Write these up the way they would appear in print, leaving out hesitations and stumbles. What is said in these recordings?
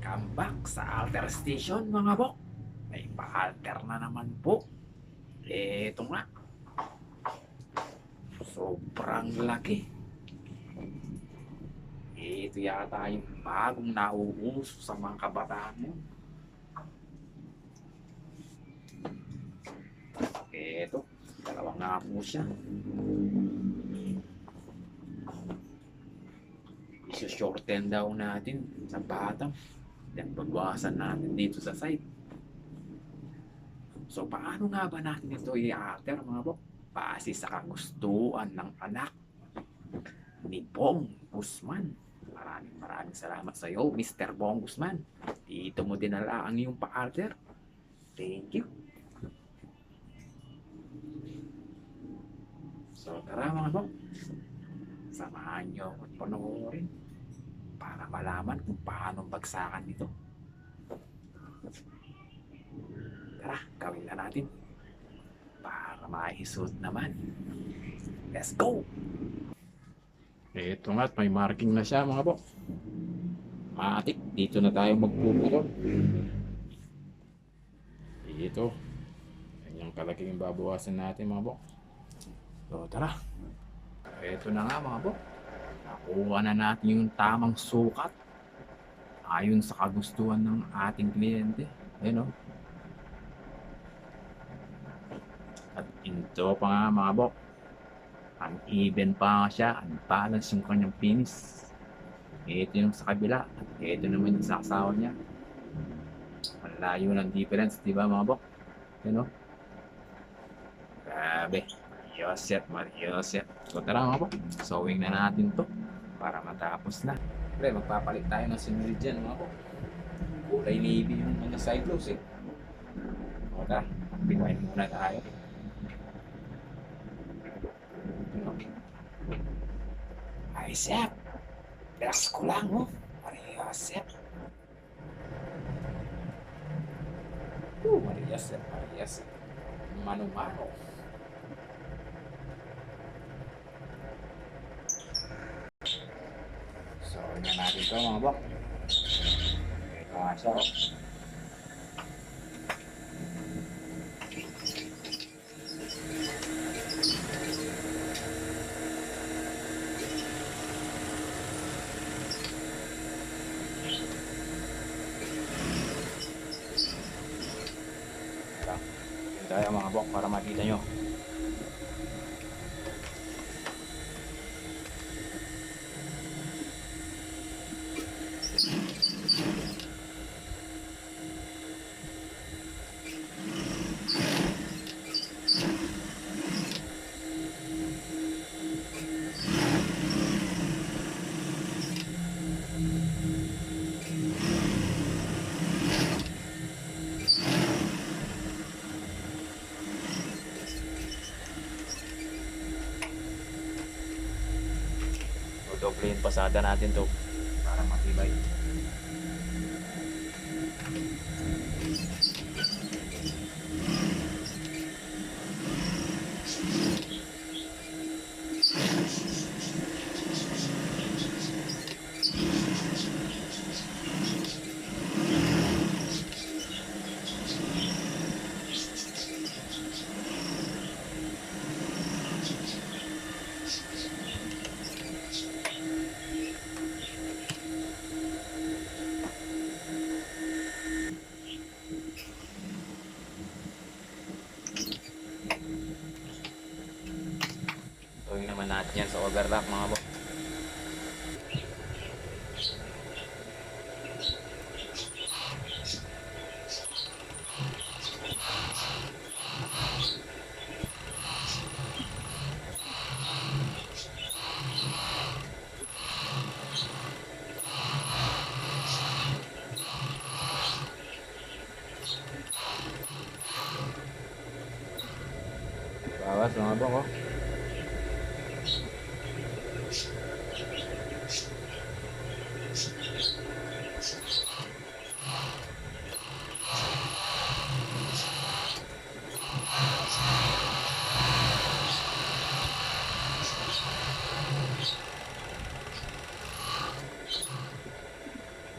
Welcome back sa Alter Station mga bok. May pa-alter na naman po. Ito nga. Sobrang laki. Ito yata yung bagong nauuso sa mga kabataan mo. Ito. Dalawang nga po siya. Isu-shorten daw natin sa bottom. Then babawasan natin dito sa side. So paano nga ba natin ito i-alter mga bok? Base sa kagustuhan ng anak ni Bong Guzman. Maraming salamat sa iyo, Mr. Bong Guzman. Dito mo dinala ang iyong pa-alter. Thank you. So tara mga bok, samahan niyo ako at panoorin para malaman kung paano bagsakan nito. Tara, gawin na natin para maisuot naman. Let's go! Ito nga't may marking na siya mga bok. Matik, dito na tayo magpupulot. Dito. Yan yung kalaking babawasan natin mga bok. So tara. Ito na nga mga bok. Nakuha na natin yung tamang sukat ayon sa kagustuhan ng ating kliyente. Ayan o. At ito pa nga mga bok. Ang even pa nga siya, ang balance yung kanyang finish. Ito yung sa kabila, at ito naman yung sa asawa niya. Malayo ng difference, di ba mga bok? Yan o. Grabe. Mariosep. So tara mga bok, sewing na natin to para matapos na. Pre, magpapalit tayo ng sinulid dyan mga bok. Kulay navy yung mga side close eh. O tara, pinuhin muna tayo. Mariosep. Relax ko lang oh. Mariosep. Mariosep. Mano-mano. So, yun na natin ito mga bok. So, yun tayo mga bok para makita nyo. Doble yung pasada natin to para matibay. Gawin naman natin yan sa overlock mga bok. Bawas mga bok oh.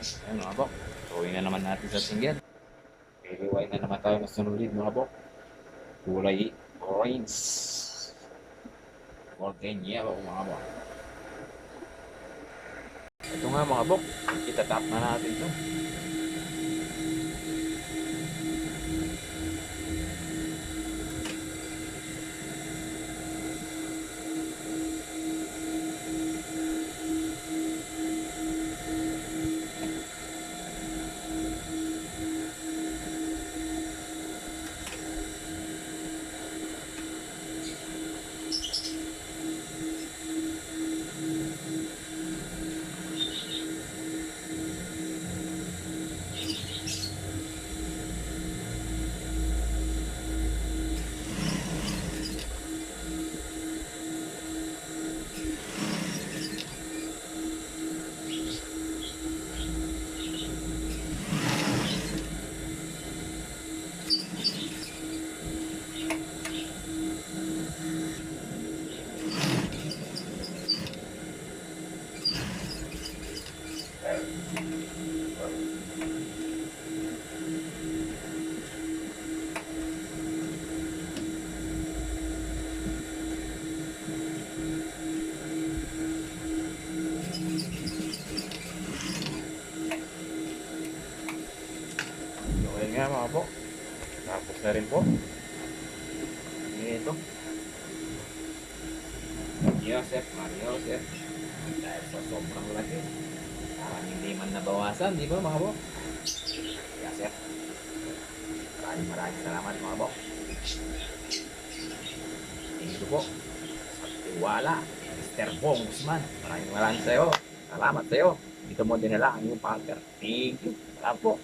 Ayan mga bok. Tuloy na naman natin sa single. Piliway na naman tayo ng sunulid mga bok. Kulay orange. Golden yellow mga bok. Ito nga mga bok. Itatap na natin ito. Okay nga mga bok. Tapos na rin po. Ito. Joseph, Marioseph. Dahil sa sobrang laki. Parang hindi man nabawasan, di ba mga bok? Joseph. Maraming salamat mga bok. Thank you po. Sa tiwala. Mr. Bong Guzman. Maraming sa'yo. Salamat sa'yo. Dito mo dinala ang iyong partner. Thank you. Salamat po.